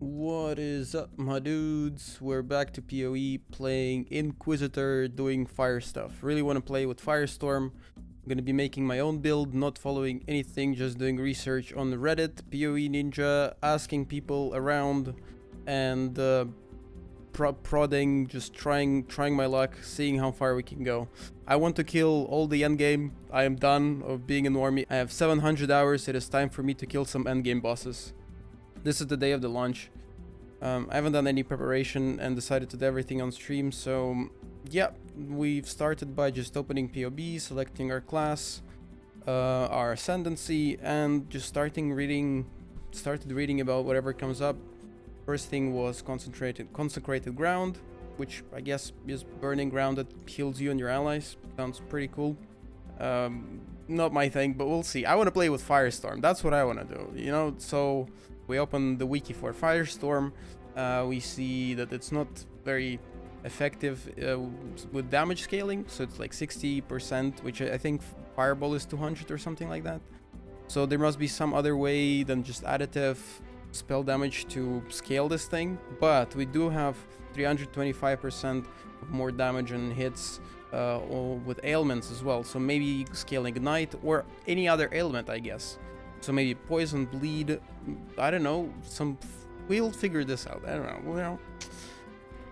What is up, my dudes? We're back to PoE playing Inquisitor, doing fire stuff. Really want to play with Firestorm. I'm gonna be making my own build, not following anything, just doing research on Reddit, PoE Ninja, asking people around, and prodding, just trying my luck, seeing how far we can go. I want to kill all the endgame. I am done of being an army. I have 700 hours. It is time for me to kill some endgame bosses. This is the day of the launch. I haven't done any preparation and decided to do everything on stream, so yeah, we've started by just opening POB, selecting our class, our ascendancy, and just started reading about whatever comes up. First thing was consecrated ground, which I guess is burning ground that heals you and your allies. Sounds pretty cool. Not my thing, but we'll see. I want to play with Firestorm. That's what I want to do, you know? So we open the wiki for Firestorm. We see that it's not very effective with damage scaling, so it's like 60%, which I think Fireball is 200 or something like that. So there must be some other way than just additive spell damage to scale this thing, but we do have 325% more damage and hits with ailments as well, so maybe scaling Ignite or any other ailment, I guess. So maybe poison, bleed, I don't know, we'll figure this out, I don't know,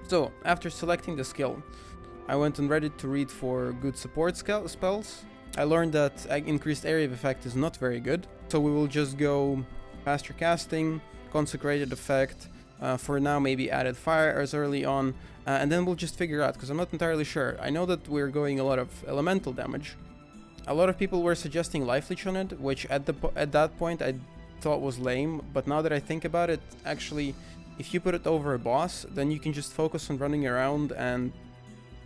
So, after selecting the skill, I went on Reddit to read for good support spells. I learned that increased area of effect is not very good, so we will just go faster casting, consecrated effect, for now maybe added fire as early on, and then we'll just figure out, because I'm not entirely sure. I know that we're going a lot of elemental damage. A lot of people were suggesting life leech on it, which at that point I thought was lame, but now that I think about it, actually, if you put it over a boss, then you can just focus on running around and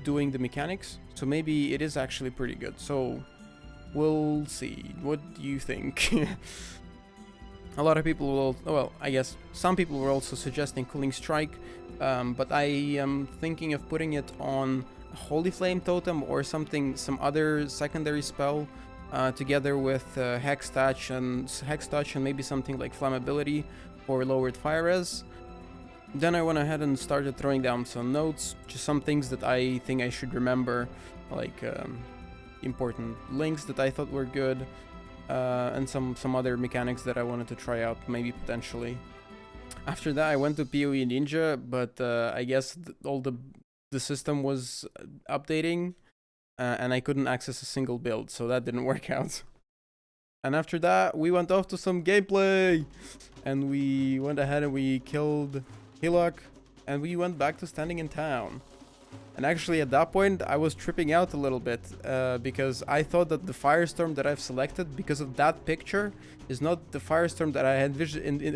doing the mechanics, so maybe it is actually pretty good. So we'll see. What do you think? A lot of people will, well, I guess some people were also suggesting Cooling Strike, but I am thinking of putting it on Holy Flame Totem or some other secondary spell, together with Hex Touch and maybe something like Flammability or lowered fire res. Then I went ahead and started throwing down some notes, just some things that I think I should remember, like important links that I thought were good, and some other mechanics that I wanted to try out, maybe potentially. After that, I went to PoE Ninja, but I guess all the system was updating, and I couldn't access a single build, so that didn't work out. And after that, we went off to some gameplay, and we went ahead and we killed Hillock, and we went back to standing in town. And actually at that point, I was tripping out a little bit, because I thought that the Firestorm that I've selected, because of that picture, is not the Firestorm that I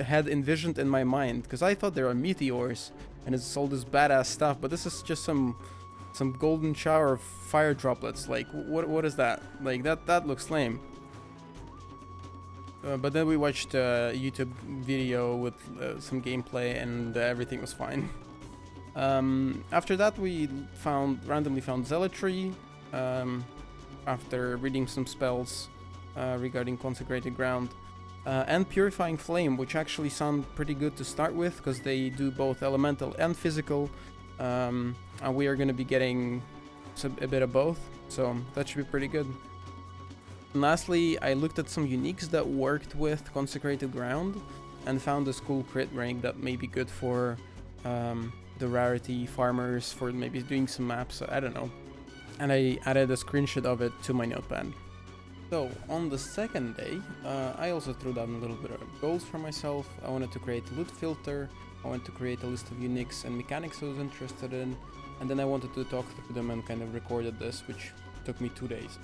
had envisioned in my mind, because I thought there are meteors, and it's all this badass stuff, but this is just some golden shower of fire droplets. Like, what is that? Like, that looks lame. But then we watched a YouTube video with some gameplay, and everything was fine. After that, we randomly found Zealotry, after reading some spells regarding Consecrated Ground, and Purifying Flame, which actually sound pretty good to start with, because they do both elemental and physical, and we are going to be getting a bit of both, so that should be pretty good. And lastly, I looked at some uniques that worked with Consecrated Ground, and found this cool crit rank that may be good for the rarity farmers, for maybe doing some maps, I don't know. And I added a screenshot of it to my notepad. So, on the second day, I also threw down a little bit of goals for myself. I wanted to create a loot filter, I wanted to create a list of uniques and mechanics I was interested in, and then I wanted to talk to them and kind of recorded this, which took me 2 days.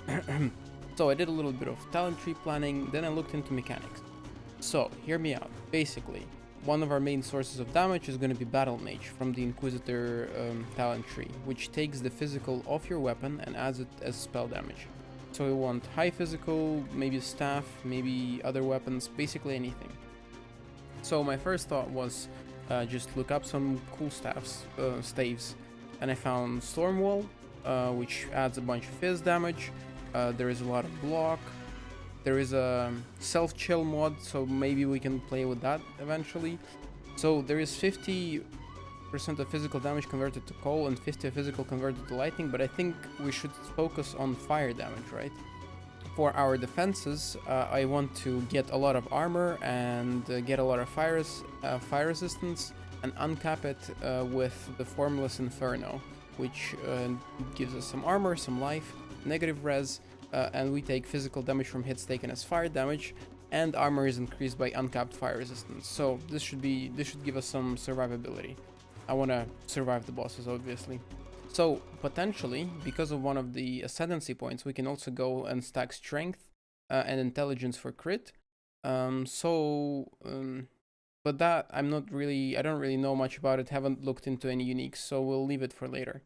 So I did a little bit of talent tree planning, then I looked into mechanics. So, hear me out. Basically, one of our main sources of damage is going to be Battle Mage from the Inquisitor talent tree, which takes the physical off your weapon and adds it as spell damage. So we want high physical, maybe staff, maybe other weapons, basically anything. So my first thought was just look up some cool staves, and I found Stormwall, which adds a bunch of fizz damage. There is a lot of block. There is a self-chill mod, so maybe we can play with that eventually. So there is 50% of physical damage converted to coal and 50 of physical converted to lightning, but I think we should focus on fire damage, right? For our defenses, I want to get a lot of armor and get a lot of fire resistance and uncap it with the Formless Inferno, which gives us some armor, some life, negative res, and we take physical damage from hits taken as fire damage, and armor is increased by uncapped fire resistance. So this should give us some survivability. I want to survive the bosses, obviously. So potentially, because of one of the ascendancy points, we can also go and stack strength and intelligence for crit. But that I don't really know much about it, haven't looked into any uniques, so we'll leave it for later.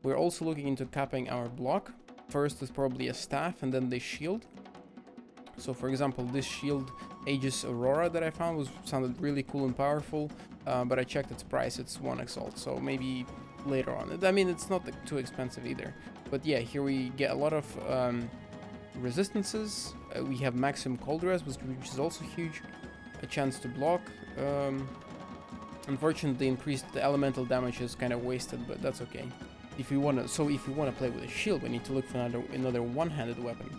We're also looking into capping our block. First is probably a staff and then the shield. So for example, this shield Aegis Aurora that I found sounded really cool and powerful, but I checked its price, it's 1 exalt, so maybe later on. I mean, it's not too expensive either. But yeah, here we get a lot of resistances. We have maximum cold res, which is also huge. A chance to block. Unfortunately, the elemental damage is kind of wasted, but that's okay. If you wanna play with a shield, we need to look for another one-handed weapon.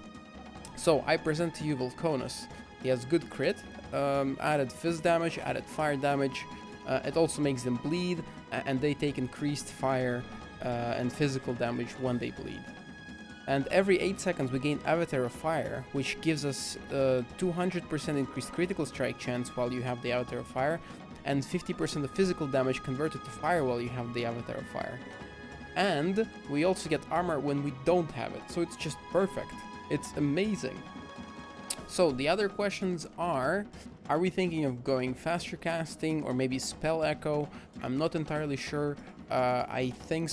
So I present to you Volconus. He has good crit, added fizz damage, added fire damage. It also makes them bleed, and they take increased fire and physical damage when they bleed. And every 8 seconds we gain Avatar of Fire, which gives us 200% increased critical strike chance while you have the Avatar of Fire, and 50% of physical damage converted to fire while you have the Avatar of Fire. And we also get armor when we don't have it, so it's just perfect. It's amazing. So the other questions are we thinking of going faster casting or maybe spell echo? I'm not entirely sure. I think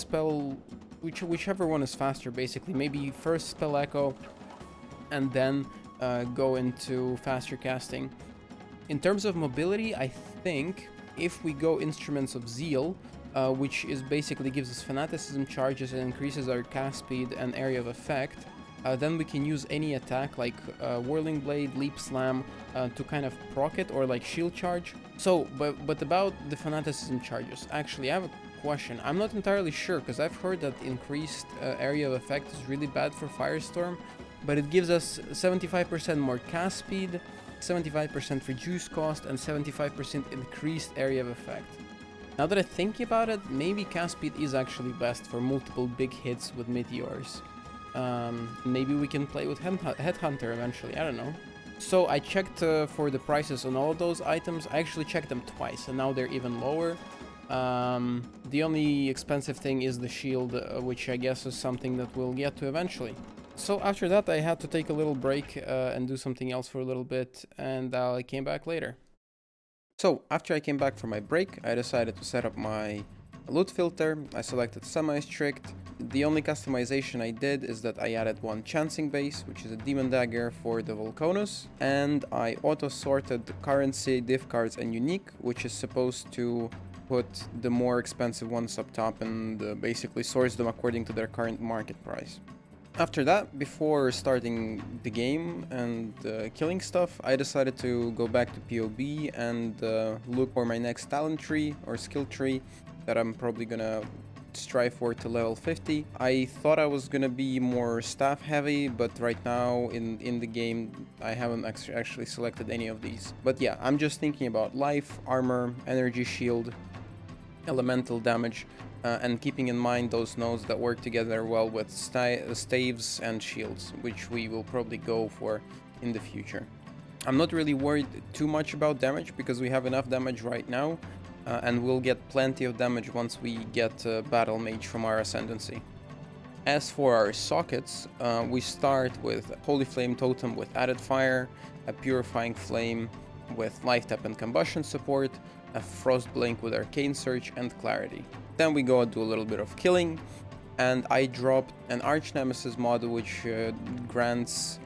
whichever one is faster, basically. Maybe first spell echo and then go into faster casting. In terms of mobility, I think if we go Instruments of Zeal, which is basically gives us fanaticism charges and increases our cast speed and area of effect, then we can use any attack like Whirling Blade, Leap Slam to kind of proc it, or like Shield Charge. So, but about the fanaticism charges, actually I have a question. I'm not entirely sure, because I've heard that increased area of effect is really bad for Firestorm, but it gives us 75% more cast speed, 75% reduced cost, and 75% increased area of effect. Now that I think about it, maybe cast speed is actually best for multiple big hits with meteors. Maybe we can play with Headhunter eventually, I don't know. So I checked for the prices on all of those items. I actually checked them twice, and now they're even lower. The only expensive thing is the shield, which I guess is something that we'll get to eventually. So after that I had to take a little break and do something else for a little bit, and I came back later. So after I came back from my break, I decided to set up my loot filter. I selected semi-strict. The only customization I did is that I added one chancing base, which is a demon dagger for the Volconus, and I auto-sorted currency, div cards, and unique, which is supposed to put the more expensive ones up top and basically source them according to their current market price. After that, before starting the game and killing stuff, I decided to go back to PoE and look for my next talent tree or skill tree that I'm probably gonna strive for to level 50. I thought I was gonna be more staff heavy, but right now in the game I haven't actually selected any of these. But yeah, I'm just thinking about life, armor, energy shield, elemental damage, and keeping in mind those nodes that work together well with staves and shields, which we will probably go for in the future. I'm not really worried too much about damage because we have enough damage right now, and we'll get plenty of damage once we get Battle Mage from our Ascendancy. As for our sockets, we start with Holy Flame Totem with added fire, a Purifying Flame with Life Tap and Combustion support, a Frost Blink with Arcane Search and Clarity. Then we go and do a little bit of killing, and I dropped an Arch Nemesis mod which grants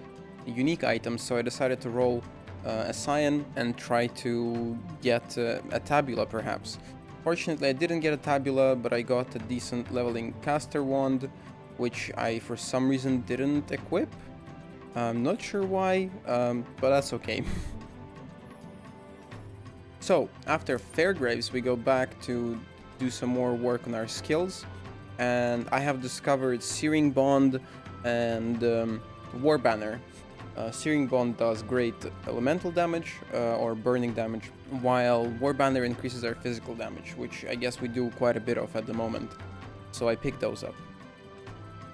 unique items, so I decided to roll a Scion and try to get a Tabula perhaps. Fortunately I didn't get a Tabula, but I got a decent leveling caster wand, which I for some reason didn't equip. I'm not sure why, but that's okay. So, after Fairgraves, we go back to do some more work on our skills, and I have discovered Searing Bond and War Banner. Searing Bond does great elemental damage or burning damage, while War Banner increases our physical damage, which I guess we do quite a bit of at the moment. So I picked those up.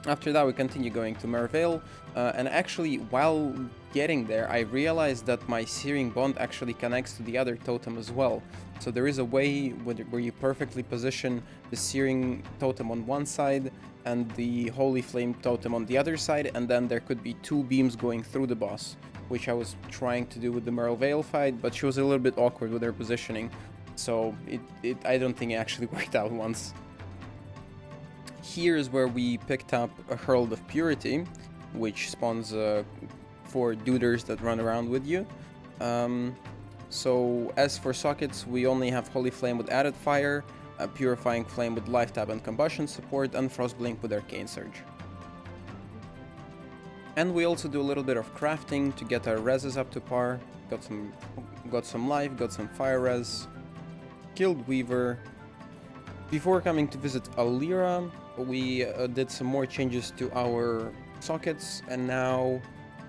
After that, we continue going to Merveil, and actually, while getting there, I realized that my Searing Bond actually connects to the other totem as well. So there is a way where you perfectly position the Searing totem on one side and the Holy Flame totem on the other side, and then there could be two beams going through the boss, which I was trying to do with the Merveil fight, but she was a little bit awkward with her positioning, so I don't think it actually worked out once. Here is where we picked up a Herald of Purity, which spawns 4 duders that run around with you. So as for sockets, we only have Holy Flame with added fire, a Purifying Flame with life tab and combustion support, and Frostblink with Arcane Surge. And we also do a little bit of crafting to get our reses up to par. Got some life, got some fire res, killed Weaver. Before coming to visit Alira, we did some more changes to our sockets, and now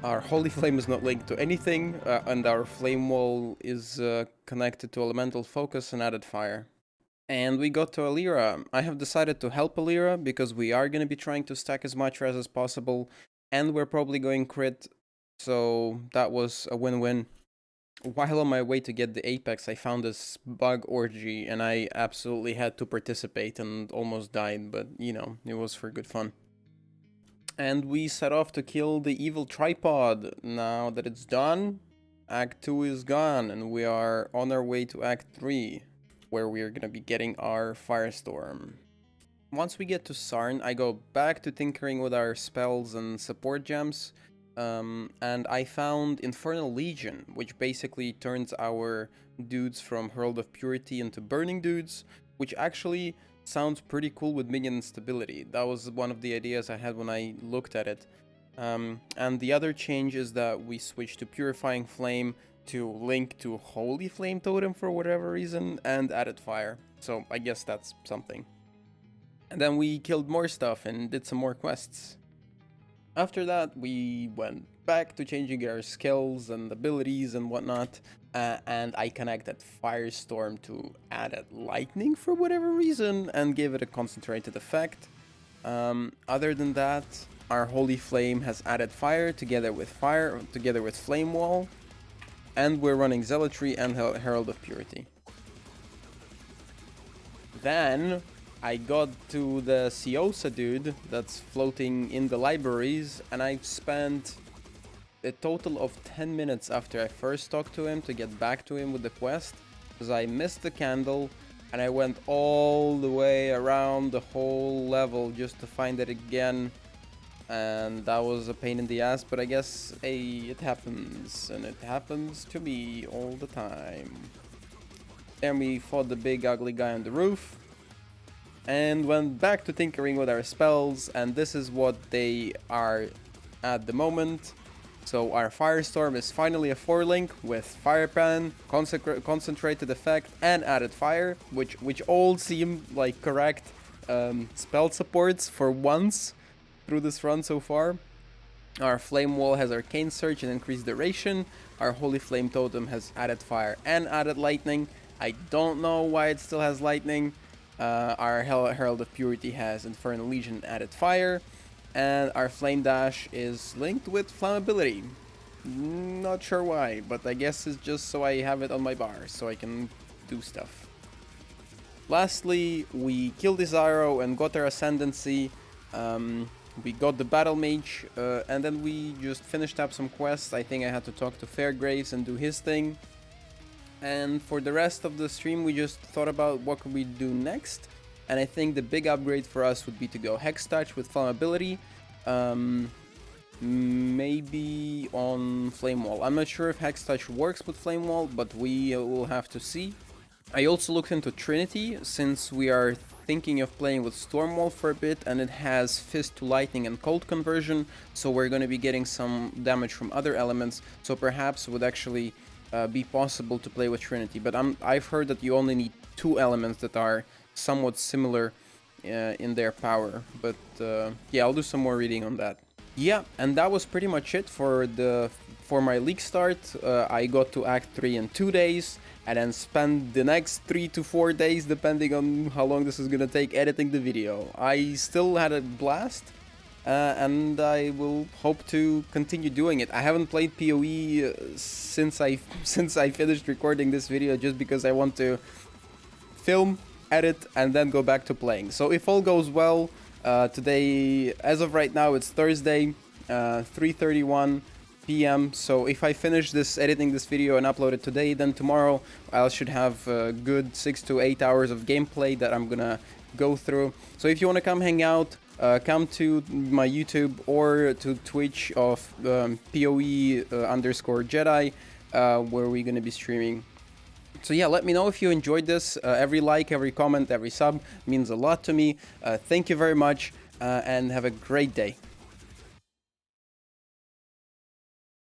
our Holy Flame is not linked to anything, and our Flame Wall is connected to Elemental Focus and added fire. And we got to Alira. I have decided to help Alira because we are going to be trying to stack as much res as possible, and we're probably going crit, so that was a win-win. While on my way to get the Apex, I found this bug orgy, and I absolutely had to participate and almost died, but you know, it was for good fun. And we set off to kill the evil tripod. Now that it's done, Act 2 is gone, and we are on our way to Act 3, where we are going to be getting our Firestorm. Once we get to Sarn, I go back to tinkering with our spells and support gems, and I found Infernal Legion, which basically turns our dudes from Herald of Purity into burning dudes, which actually sounds pretty cool with minion stability. That was one of the ideas I had when I looked at it. And the other change is that we switched to Purifying Flame to link to Holy Flame Totem for whatever reason, and added fire. So I guess that's something. And then we killed more stuff and did some more quests. After that, we went back to changing our skills and abilities and whatnot, and I connected Firestorm to added lightning for whatever reason and gave it a concentrated effect. Other than that, our Holy Flame has added fire together with Flame Wall, and we're running Zealotry and Herald of Purity. Then I got to the Siosa dude that's floating in the libraries, and I spent a total of 10 minutes after I first talked to him to get back to him with the quest, because I missed the candle and I went all the way around the whole level just to find it again, and that was a pain in the ass, but I guess, hey, it happens, and it happens to me all the time. Then we fought the big ugly guy on the roof, and went back to tinkering with our spells, and this is what they are at the moment. So our Firestorm is finally a 4-link with Fire Pan, Concentrated Effect, and added fire, which all seem like correct spell supports for once through this run so far. Our Flame Wall has Arcane Surge and increased duration. Our Holy Flame Totem has added fire and added lightning. I don't know why it still has lightning. Our Herald of Purity has Infernal Legion added fire, and our Flame Dash is linked with flammability. Not sure why, but I guess it's just so I have it on my bar, so I can do stuff. Lastly, we killed Desiro and got our Ascendancy. We got the Battle Mage, and then we just finished up some quests. I think I had to talk to Fairgraves and do his thing. And for the rest of the stream, we just thought about what could we do next. And I think the big upgrade for us would be to go Hex Touch with flammability. Maybe on Flame Wall. I'm not sure if Hex Touch works with Flame Wall, but we will have to see. I also looked into Trinity, since we are thinking of playing with Stormwall for a bit, and it has Fist to Lightning and Cold conversion, so we're going to be getting some damage from other elements, so perhaps it would actually be possible to play with Trinity, but I've heard that you only need 2 elements that are somewhat similar in their power. But yeah, I'll do some more reading on that. Yeah, and that was pretty much it for my league start. I got to Act 3 in 2 days, and then spend the next 3 to 4 days, depending on how long this is gonna take, editing the video. I still had a blast, and I will hope to continue doing it. I haven't played PoE since I finished recording this video, just because I want to film, edit, and then go back to playing. So if all goes well, today, as of right now, it's Thursday, 3:31 p.m. So if I finish editing this video and upload it today, then tomorrow I should have a good 6 to 8 hours of gameplay that I'm gonna go through. So if you want to come hang out, come to my YouTube or to Twitch of PoE _ Jedi, where we're gonna be streaming. So yeah, let me know if you enjoyed this. Every like, every comment, every sub means a lot to me. Thank you very much, and have a great day.